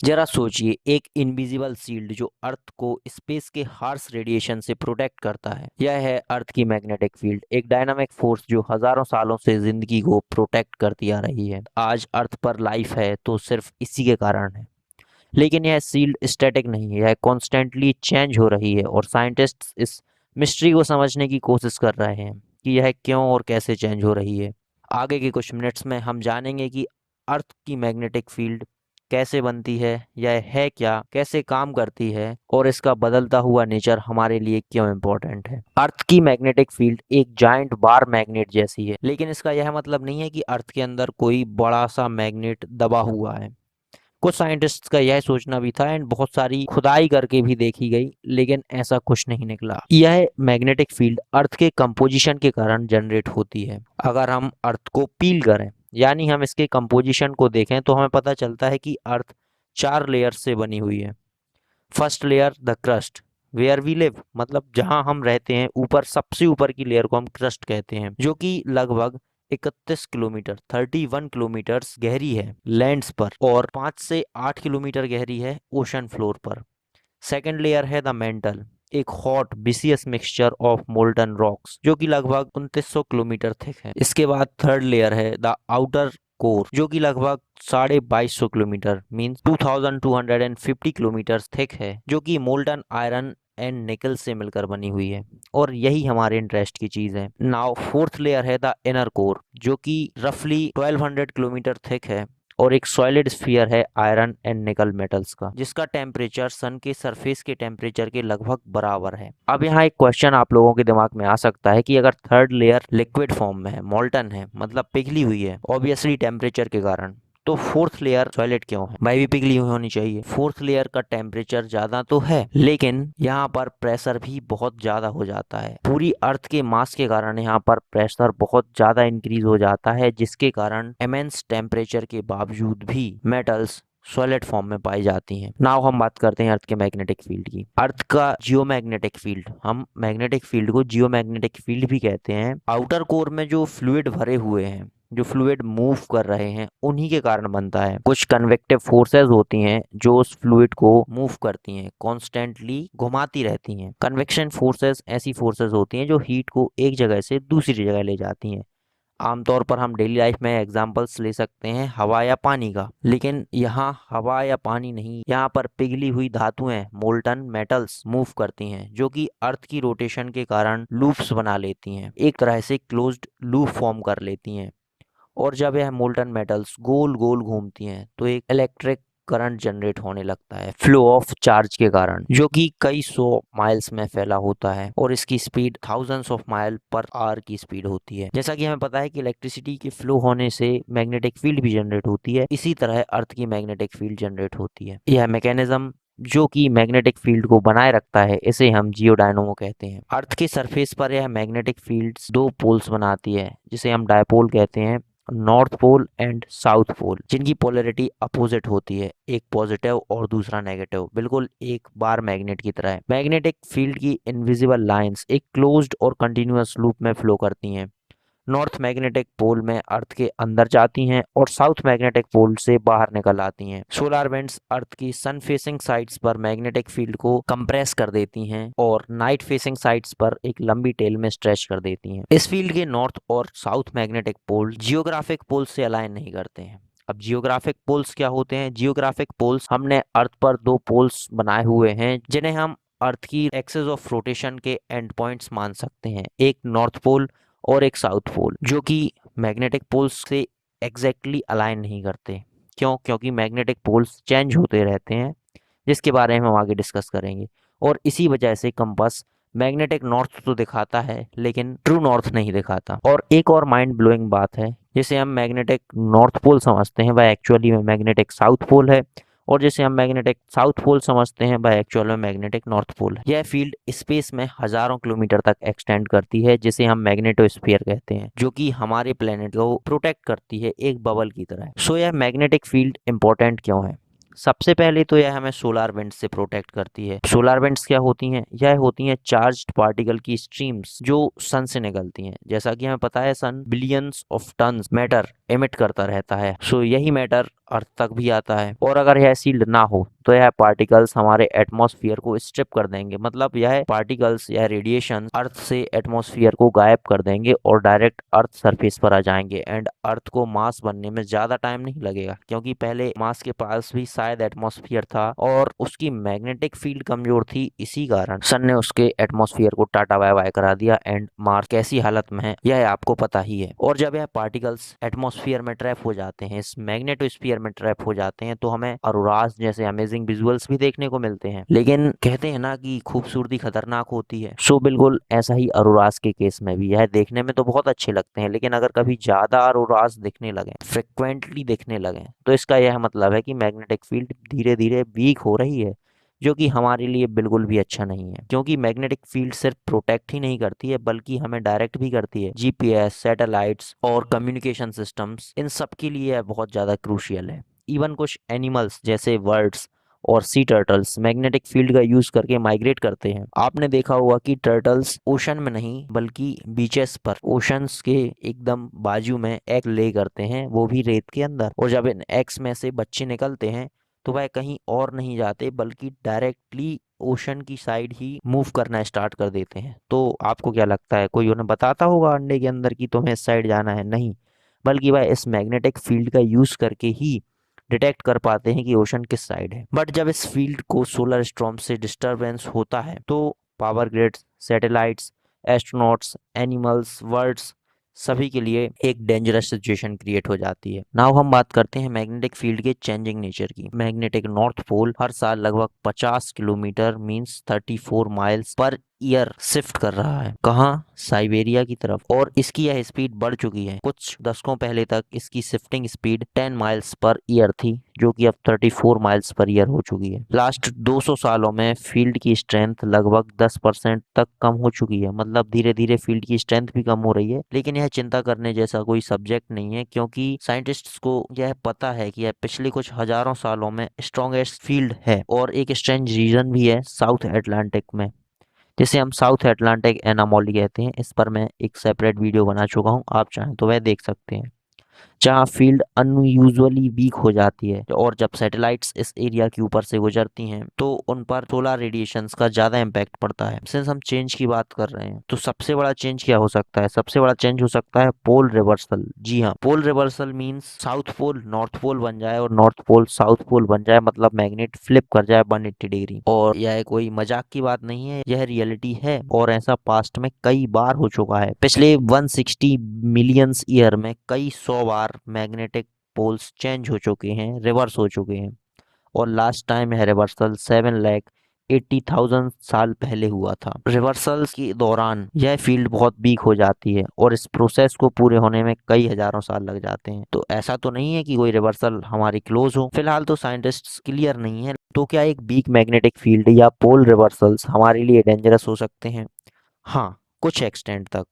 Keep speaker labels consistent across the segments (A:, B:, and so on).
A: जरा सोचिए, एक इनविजिबल शील्ड जो अर्थ को स्पेस के हार्श रेडिएशन से प्रोटेक्ट करता है, यह है अर्थ की मैग्नेटिक फील्ड। एक डायनामिक फोर्स जो हजारों सालों से जिंदगी को प्रोटेक्ट करती आ रही है। आज अर्थ पर लाइफ है तो सिर्फ इसी के कारण है। लेकिन यह शील्ड स्टैटिक नहीं है, यह कॉन्स्टेंटली चेंज हो रही है और साइंटिस्ट इस मिस्ट्री को समझने की कोशिश कर रहे हैं कि यह क्यों और कैसे चेंज हो रही है। आगे के कुछ मिनट्स में हम जानेंगे कि अर्थ की मैग्नेटिक फील्ड कैसे बनती है, यह है क्या, कैसे काम करती है और इसका बदलता हुआ नेचर हमारे लिए क्यों इम्पोर्टेंट है। अर्थ की मैग्नेटिक फील्ड एक जायंट बार मैग्नेट जैसी है, लेकिन इसका यह मतलब नहीं है कि अर्थ के अंदर कोई बड़ा सा मैग्नेट दबा हुआ है। कुछ साइंटिस्ट्स का यह सोचना भी था एंड बहुत सारी खुदाई करके भी देखी गई, लेकिन ऐसा कुछ नहीं निकला। यह मैग्नेटिक फील्ड अर्थ के कंपोजिशन के कारण जनरेट होती है। अगर हम अर्थ को पील करें, यानी हम इसके कंपोजिशन को देखें, तो हमें पता चलता है कि अर्थ 4 लेयर से बनी हुई है। First layer the crust, where we live, मतलब जहां हम रहते हैं, ऊपर सबसे ऊपर की लेयर को हम क्रस्ट कहते हैं, जो कि लगभग 31 किलोमीटर 31 किलोमीटर गहरी है लैंड्स पर और 5 से 8 किलोमीटर गहरी है ओशन फ्लोर पर। सेकेंड लेयर है द मेंटल, एक हॉट बिसियस मिक्सचर ऑफ मोल्टन रॉक्स जो कि लगभग 2900 किलोमीटर थिक है। इसके बाद थर्ड लेयर है द आउटर कोर, जो कि लगभग 2250 किलोमीटर मीन्स 2250 किलोमीटर थिक है, जो कि मोल्टन आयरन एंड निकल से मिलकर बनी हुई है। और यही हमारे इंटरेस्ट की चीज है। नाउ फोर्थ लेयर है द इनर कोर, जो कि रफली 1200 किलोमीटर थिक है और एक सॉलिड स्फीयर है आयरन एंड निकल मेटल्स का, जिसका टेम्परेचर सन के सरफेस के टेम्परेचर के लगभग बराबर है। अब यहाँ एक क्वेश्चन आप लोगों के दिमाग में आ सकता है कि अगर थर्ड लेयर लिक्विड फॉर्म में है, मोल्टन है, मतलब पिघली हुई है ऑब्वियसली टेम्परेचर के कारण, तो फोर्थ लेयर सॉलिड क्यों है? भाई भी पिघली हुई होनी चाहिए। फोर्थ लेयर का टेम्परेचर ज्यादा तो है, लेकिन यहाँ पर प्रेशर भी बहुत ज्यादा हो जाता है। पूरी अर्थ के मास के कारण यहाँ पर प्रेशर बहुत ज्यादा इंक्रीज हो जाता है, जिसके कारण इमेंस टेम्परेचर के बावजूद भी मेटल्स सॉलिड फॉर्म में पाई जाती हैं। नाउ हम बात करते हैं अर्थ के मैग्नेटिक फील्ड की। अर्थ का जियोमैग्नेटिक फील्ड, हम मैग्नेटिक फील्ड को जियोमैग्नेटिक फील्ड भी कहते हैं। आउटर कोर में जो फ्लूइड भरे हुए हैं, जो फ्लूइड मूव कर रहे हैं, उन्हीं के कारण बनता है। कुछ कन्वेक्टिव फोर्सेस होती हैं जो उस फ्लूइड को मूव करती हैं, कॉन्स्टेंटली घुमाती रहती हैं। कन्वेक्शन फोर्सेस ऐसी फोर्सेस होती हैं जो हीट को एक जगह से दूसरी जगह ले जाती हैं। आमतौर पर हम डेली लाइफ में एग्जांपल्स ले सकते हैं हवा या पानी का, लेकिन यहाँ हवा या पानी नहीं, यहाँ पर पिघली हुई धातुएं, मोल्टन मेटल्स मूव करती हैं, जो कि अर्थ की रोटेशन के कारण लूप्स बना लेती हैं, एक तरह से क्लोज्ड लूप फॉर्म कर लेती हैं। और जब यह मोल्टन मेटल्स गोल गोल घूमती हैं तो एक इलेक्ट्रिक करंट जनरेट होने लगता है फ्लो ऑफ चार्ज के कारण, जो कि कई सौ माइल्स में फैला होता है और इसकी speed thousands of mile per hour की स्पीड होती है। जैसा कि हमें पता है कि इलेक्ट्रिसिटी के फ्लो होने से मैग्नेटिक फील्ड भी जनरेट होती है, इसी तरह अर्थ की मैग्नेटिक फील्ड जनरेट होती है। यह मैकेनिज्म जो कि मैग्नेटिक फील्ड को बनाए रखता है, इसे हम जियोडायनोमो कहते हैं। अर्थ के सरफेस पर यह मैग्नेटिक फील्ड्स दो पोल्स बनाती है, जिसे हम डायपोल कहते हैं, north pole and south pole, जिनकी पोलैरिटी अपोजिट होती है, एक पॉजिटिव और दूसरा नेगेटिव, बिल्कुल एक बार मैग्नेट की तरह है। मैग्नेटिक फील्ड की इनविजिबल लाइंस एक क्लोज्ड और कंटिन्यूअस लूप में फ्लो करती हैं। नॉर्थ मैग्नेटिक पोल में अर्थ के अंदर जाती हैं और साउथ मैग्नेटिक पोल से बाहर निकल आती हैं। सोलर विंड्स अर्थ की सन फेसिंग साइड्स पर मैग्नेटिक फील्ड को कंप्रेस कर देती हैं और नाइट फेसिंग साइड्स पर एक लंबी टेल में स्ट्रेच कर देती हैं। इस फील्ड के नॉर्थ और साउथ मैग्नेटिक पोल जियोग्राफिक पोल से अलाइन नहीं करते हैं। अब जियोग्राफिक पोल्स क्या होते हैं? जियोग्राफिक पोल्स, हमने अर्थ पर दो पोल्स बनाए हुए हैं जिन्हें हम अर्थ की एक्सिस ऑफ रोटेशन के एंड पॉइंट्स मान सकते हैं, एक नॉर्थ पोल और एक साउथ पोल, जो कि मैग्नेटिक पोल्स से एग्जैक्टली अलाइन नहीं करते। क्यों? क्योंकि मैग्नेटिक पोल्स चेंज होते रहते हैं, जिसके बारे में हम आगे डिस्कस करेंगे। और इसी वजह से कंपास मैग्नेटिक नॉर्थ तो दिखाता है लेकिन ट्रू नॉर्थ नहीं दिखाता। और एक और माइंड ब्लोइंग बात है, जिसे हम मैग्नेटिक नॉर्थ पोल समझते हैं वह एक्चुअली में मैग्नेटिक साउथ पोल है, और जिसे हम मैग्नेटिक साउथ पोल समझते हैं वह एक्चुअल में मैग्नेटिक नॉर्थ पोल है। यह फील्ड स्पेस में हजारों किलोमीटर तक एक्सटेंड करती है, जिसे हम मैग्नेटोस्फीयर कहते हैं, जो कि हमारे प्लेनेट को प्रोटेक्ट करती है एक बबल की तरह। सो यह मैग्नेटिक फील्ड इंपॉर्टेंट क्यों है? सबसे पहले तो यह हमें सोलर विंड्स से प्रोटेक्ट करती है। सोलर विंड्स क्या होती हैं? यह होती हैं चार्ज्ड पार्टिकल की स्ट्रीम्स जो सन से निकलती हैं। जैसा कि हमें पता है sun billions of tons matter emit करता रहता है, सो यही मैटर अर्थ तक भी आता है। और अगर यह शील्ड ना हो तो यह पार्टिकल्स हमारे एटमॉस्फेयर को स्ट्रिप कर देंगे, मतलब यह पार्टिकल्स या रेडिएशन अर्थ से एटमॉस्फेयर को गायब कर देंगे और डायरेक्ट अर्थ सरफेस पर आ जाएंगे। एंड अर्थ को मास बनने में ज्यादा टाइम नहीं लगेगा, क्योंकि पहले मास के पास भी शायद एटमॉस्फेयर था और उसकी मैग्नेटिक फील्ड कमजोर थी, इसी कारण सन ने उसके एटमॉस्फेयर को टाटा बाय बाय करा दिया। एंड मार्स कैसी हालत में है यह आपको पता ही है। और जब यह पार्टिकल्स एटमॉस्फेयर में ट्रैप हो जाते हैं, इस मैग्नेटोस्फीयर में ट्रैप हो जाते हैं, तो हमें ऑरोरास जैसे अमेजिंग विजुअल्स भी देखने को मिलते हैं। लेकिन कहते हैं ना कि खूबसूरती खतरनाक होती है, सो बिल्कुल ऐसा ही ऑरोरास के केस में भी। यह देखने में तो बहुत अच्छे लगते हैं, लेकिन अगर कभी ज्यादा ऑरोरास दिखने लगे, फ्रिक्वेंटली दिखने लगे, तो इसका यह मतलब है कि मैग्नेटिक फील्ड धीरे धीरे वीक हो रही है, जो कि हमारे लिए बिल्कुल भी अच्छा नहीं है। क्योंकि मैग्नेटिक फील्ड सिर्फ प्रोटेक्ट ही नहीं करती है, बल्कि हमें डायरेक्ट भी करती है। जीपीएस, सैटेलाइट्स और कम्युनिकेशन सिस्टम्स, इन सब के लिए यह बहुत ज़्यादा क्रूशियल है। इवन कुछ एनिमल्स जैसे बर्ड्स और सी टर्टल्स मैग्नेटिक फील्ड का यूज करके माइग्रेट करते हैं। आपने देखा होगा कि टर्टल्स ओशन में नहीं बल्कि बीचेस पर, ओशंस के एकदम बाजू में एग ले करते हैं, वो भी रेत के अंदर। और जब इन एग्स में से बच्चे निकलते हैं तो वह कहीं और नहीं जाते, बल्कि डायरेक्टली ओशन की साइड ही मूव करना स्टार्ट कर देते हैं। तो आपको क्या लगता है, कोई उन्हें बताता होगा अंडे के अंदर कि तुम्हें इस साइड जाना है? नहीं, बल्कि वह इस मैग्नेटिक फील्ड का यूज करके ही डिटेक्ट कर पाते हैं कि ओशन किस साइड है। बट जब इस फील्ड को सोलर स्टॉर्म से डिस्टरबेंस होता है तो power grids, satellites, astronauts, animals, birds, सभी के लिए एक डेंजरस सिचुएशन क्रिएट हो जाती है। नाउ हम बात करते हैं मैग्नेटिक फील्ड के चेंजिंग नेचर की। मैग्नेटिक नॉर्थ पोल हर साल लगभग 50 kilometre means 34 miles per year shift कर रहा है। कहाँ? साइबेरिया की तरफ। और इसकी यह स्पीड बढ़ चुकी है। कुछ दशकों पहले तक इसकी shifting speed 10 miles per year थी, जो कि अब 34 माइल्स पर ईयर हो चुकी है। लास्ट 200 सालों में फील्ड की स्ट्रेंथ लगभग 10% तक कम हो चुकी है, मतलब धीरे धीरे फील्ड की स्ट्रेंथ भी कम हो रही है। लेकिन यह चिंता करने जैसा कोई सब्जेक्ट नहीं है, क्योंकि साइंटिस्ट्स को यह पता है कि यह पिछले कुछ हजारों सालों में स्ट्रॉन्गेस्ट फील्ड है। और एक स्ट्रेंज रीजन भी है साउथ अटलांटिक में, जिसे हम साउथ अटलांटिक एनामोली कहते हैं। इस पर मैं एक सेपरेट वीडियो बना चुका हूँ, आप चाहें तो वह देख सकते हैं, जहाँ फील्ड अनयूजुअली वीक हो जाती है। और जब सैटेलाइट्स इस एरिया के ऊपर से गुजरती हैं तो उन पर सोलर रेडिएशंस का ज़्यादा इम्पैक्ट पड़ता है। सिंस हम चेंज की बात कर रहे हैं, तो सबसे बड़ा चेंज क्या हो सकता है? सबसे बड़ा चेंज हो सकता है पोल रिवर्सल। जी हाँ, pole reversal means south pole north pole बन जाए और नॉर्थ पोल साउथ पोल बन जाए, मतलब मैग्नेट फ्लिप कर जाए 180 डिग्री। और यह कोई मजाक की बात नहीं है, यह रियलिटी है और ऐसा पास्ट में कई बार हो चुका है। पिछले 160 मिलियंस ईयर में कई 100 बार मैग्नेटिक पोल्स चेंज हो चुके हैं, रिवर्स हो चुके हैं। और लास्ट टाइम यह रिवर्सल 7,80,000 साल पहले हुआ था। रिवर्सल्स के दौरान यह फील्ड बहुत वीक हो जाती है और इस प्रोसेस को पूरे होने में कई हजारों साल लग जाते हैं। तो ऐसा तो नहीं है कि कोई रिवर्सल हमारी क्लोज हो, फिलहाल तो साइंटिस्ट्स क्लियर नहीं है। तो क्या एक वीक मैग्नेटिक फील्ड या पोल रिवर्सल्स हमारे लिए डेंजरस हो सकते हैं? हाँ, कुछ एक्सटेंट तक।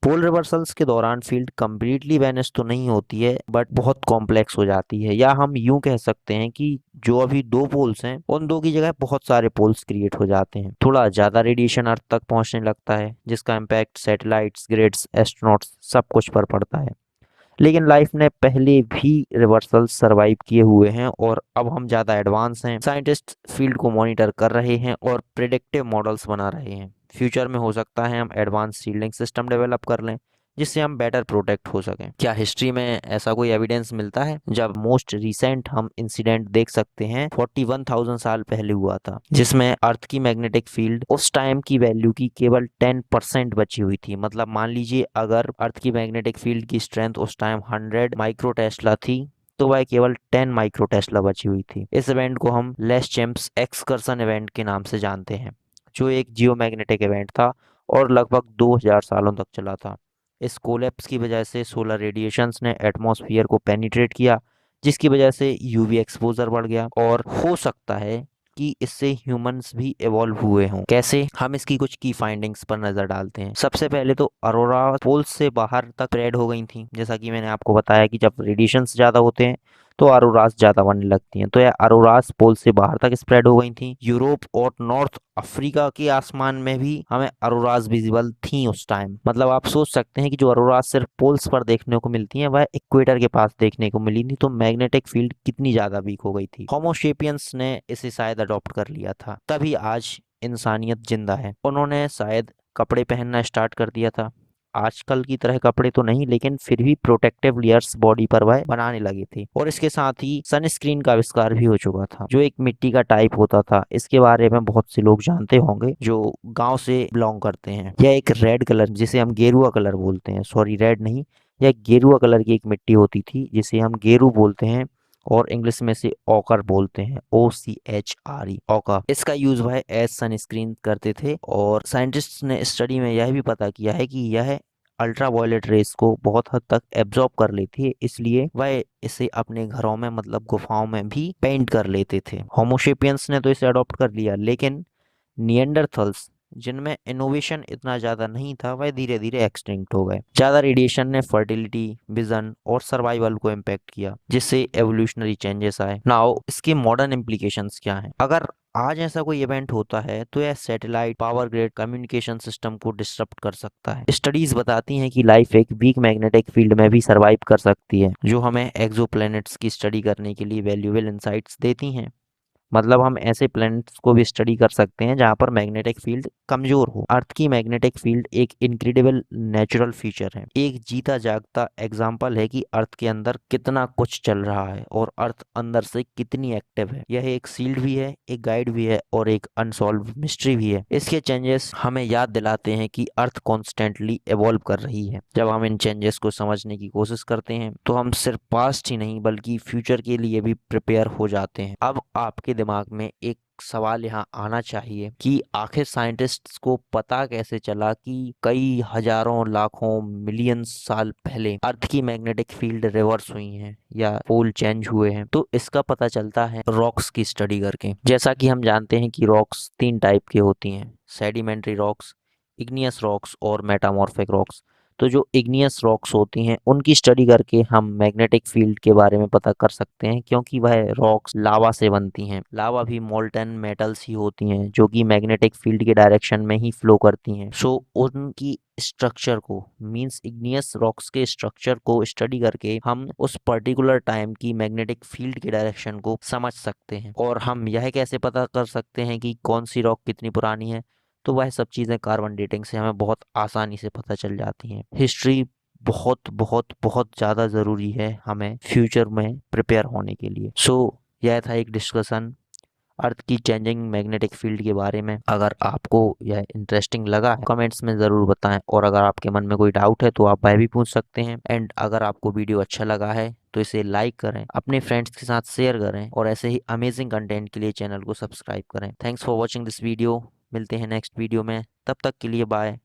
A: पोल रिवर्सल्स के दौरान फील्ड कंप्लीटली वैनिश तो नहीं होती है, बट बहुत कॉम्प्लेक्स हो जाती है। या हम यूं कह सकते हैं कि जो अभी दो पोल्स हैं, उन दो की जगह बहुत सारे पोल्स क्रिएट हो जाते हैं। थोड़ा ज्यादा रेडिएशन अर्थ तक पहुंचने लगता है, जिसका इम्पैक्ट सैटेलाइट्स, ग्रिड्स, एस्ट्रोनॉट्स सब कुछ पर पड़ता है। लेकिन लाइफ ने पहले भी रिवर्सल सरवाइव किए हुए हैं और अब हम ज़्यादा एडवांस हैं। साइंटिस्ट फील्ड को मॉनिटर कर रहे हैं और प्रिडिक्टिव मॉडल्स बना रहे हैं। फ्यूचर में हो सकता है हम एडवांस शील्डिंग सिस्टम डेवलप कर लें, जिससे हम बेटर प्रोटेक्ट हो सकें। क्या हिस्ट्री में ऐसा कोई एविडेंस मिलता है? जब मोस्ट रिसेंट हम इंसिडेंट देख सकते हैं 41,000 साल पहले हुआ था, जिसमें अर्थ की मैग्नेटिक फील्ड उस टाइम की वैल्यू की केवल 10% बची हुई थी। मतलब मान लीजिए अगर अर्थ की मैग्नेटिक फील्ड की स्ट्रेंथ उस टाइम 100 माइक्रो टेस्ला थी, तो वह केवल 10 माइक्रो टेस्ला बची हुई थी। इस इवेंट को हम लेस्चेम्प्स एक्सकर्सन इवेंट के नाम से जानते हैं, जो एक जियोमैग्नेटिक इवेंट था और लगभग 2000 सालों तक चला था। इस कोलैप्स की वजह से सोलर रेडिएशंस ने एटमॉस्फेयर को पेनिट्रेट किया, जिसकी वजह से यूवी एक्सपोजर बढ़ गया। और हो सकता है कि इससे ह्यूमंस भी इवॉल्व हुए हों। कैसे? हम इसकी कुछ की फाइंडिंग्स पर नजर डालते हैं। सबसे पहले तो अरोरा पोल्स से बाहर तक स्प्रेड हो गई थी। जैसा कि मैंने आपको बताया कि जब रेडिएशंस ज़्यादा होते हैं तो अरोरास ज्यादा बनने लगती हैं। तो यह अरोरास पोल से बाहर तक स्प्रेड हो गई थी। यूरोप और नॉर्थ अफ्रीका के आसमान में भी हमें अरोरास विजिबल थी उस टाइम। मतलब आप सोच सकते हैं कि जो अरोरास सिर्फ पोल्स पर देखने को मिलती हैं वह इक्वेटर के पास देखने को मिली थी। तो मैग्नेटिक फील्ड कितनी ज्यादा वीक हो गई थी। होमोशेपियंस ने इसे शायद अडॉप्ट कर लिया था, तभी आज इंसानियत जिंदा है। उन्होंने शायद कपड़े पहनना स्टार्ट कर दिया था। आजकल की तरह कपड़े तो नहीं, लेकिन फिर भी प्रोटेक्टिव लेयर्स बॉडी पर वह बनाने लगे थे। और इसके साथ ही सनस्क्रीन का आविष्कार भी हो चुका था, जो एक मिट्टी का टाइप होता था। इसके बारे में बहुत से लोग जानते होंगे जो गांव से बिलोंग करते हैं। यह एक रेड कलर, जिसे हम गेरुआ कलर बोलते हैं, सॉरी रेड नहीं, यह गेरुआ कलर की एक मिट्टी होती थी जिसे हम गेरू बोलते हैं और इंग्लिश में से ऑकर बोलते हैं, OCHRE, ऑका। इसका यूज वह एज सनस्क्रीन करते थे। और साइंटिस्ट ने स्टडी में यह भी पता किया है कि यह अल्ट्रावायलेट रेस को बहुत हद तक एब्जॉर्ब कर लेती है, इसलिए वह इसे अपने घरों में मतलब गुफाओं में भी पेंट कर लेते थे। होमोशेपियंस ने तो इसे अडॉप्ट कर लिया, लेकिन नियंडरथल्स जिनमें इनोवेशन इतना ज्यादा नहीं था वह धीरे धीरे एक्सटिंक्ट हो गए। ज्यादा रेडिएशन ने फर्टिलिटी, विजन और सर्वाइवल को इम्पेक्ट किया, जिससे एवोल्यूशनरी चेंजेस आए। नाउ इसके मॉडर्न इम्प्लीकेशंस क्या हैं? अगर आज ऐसा कोई इवेंट होता है तो यह satellite, power grid, communication system को डिस्टर्ब कर सकता है। स्टडीज बताती हैं कि लाइफ एक वीक मैग्नेटिक फील्ड में भी सरवाइव कर सकती है, जो हमें एक्सोप्लैनेट्स की स्टडी करने के लिए वैल्यूएबल इंसाइट्स देती हैं। मतलब हम ऐसे प्लैनेट्स को भी स्टडी कर सकते हैं जहां पर मैग्नेटिक फील्ड कमजोर हो। अर्थ की मैग्नेटिक फील्ड एक इनक्रेडिबल नेचुरल फीचर है, एक जीता जागता एग्जाम्पल है कि अर्थ के अंदर कितना कुछ चल रहा है और अर्थ अंदर से कितनी एक्टिव है। यह एक सील्ड भी है, एक गाइड भी है और एक अनसॉल्व मिस्ट्री भी है। इसके चेंजेस हमें याद दिलाते हैं कि अर्थ कॉन्स्टेंटली इवॉल्व कर रही है। जब हम इन चेंजेस को समझने की कोशिश करते हैं तो हम सिर्फ पास्ट ही नहीं बल्कि फ्यूचर के लिए भी प्रिपेयर हो जाते हैं। अब आपके दिमाग में एक सवाल यहाँ आना चाहिए कि आखिर साइंटिस्ट्स को पता कैसे चला कि कई हजारों, लाखों, मिलियन साल पहले अर्थ की मैग्नेटिक फील्ड रिवर्स हुई है या पोल चेंज हुए हैं? तो इसका पता चलता है रॉक्स की स्टडी करके। जैसा कि हम जानते हैं कि रॉक्स 3 टाइप की होती हैं: सेडिमेंट्री रॉक्स, इग्नियस रॉक्स और मेटामॉर्फिक रॉक्स। तो जो इग्नियस रॉक्स होती हैं उनकी स्टडी करके हम मैग्नेटिक फील्ड के बारे में पता कर सकते हैं, क्योंकि वह रॉक्स लावा से बनती हैं। लावा भी मोल्टन मेटल्स ही होती हैं जो कि मैग्नेटिक फील्ड के डायरेक्शन में ही फ्लो करती हैं। सो उनकी स्ट्रक्चर को, मींस इग्नियस रॉक्स के स्ट्रक्चर को स्टडी करके हम उस पर्टिकुलर टाइम की मैग्नेटिक फील्ड के डायरेक्शन को समझ सकते हैं। और हम यह कैसे पता कर सकते हैं कि कौन सी रॉक कितनी पुरानी है? तो वह सब चीज़ें कार्बन डेटिंग से हमें बहुत आसानी से पता चल जाती हैं। हिस्ट्री बहुत बहुत बहुत ज़्यादा ज़रूरी है हमें फ्यूचर में प्रिपेयर होने के लिए। यह था एक डिस्कशन अर्थ की चेंजिंग मैग्नेटिक फील्ड के बारे में। अगर आपको यह इंटरेस्टिंग लगा है कमेंट्स में ज़रूर बताएं, और अगर आपके मन में कोई डाउट है तो आप वह भी पूछ सकते हैं। एंड अगर आपको वीडियो अच्छा लगा है तो इसे लाइक करें, अपने फ्रेंड्स के साथ शेयर करें और ऐसे ही अमेजिंग कंटेंट के लिए चैनल को सब्सक्राइब करें। Thanks for watching this video. मिलते हैं नेक्स्ट वीडियो में, तब तक के लिए बाय।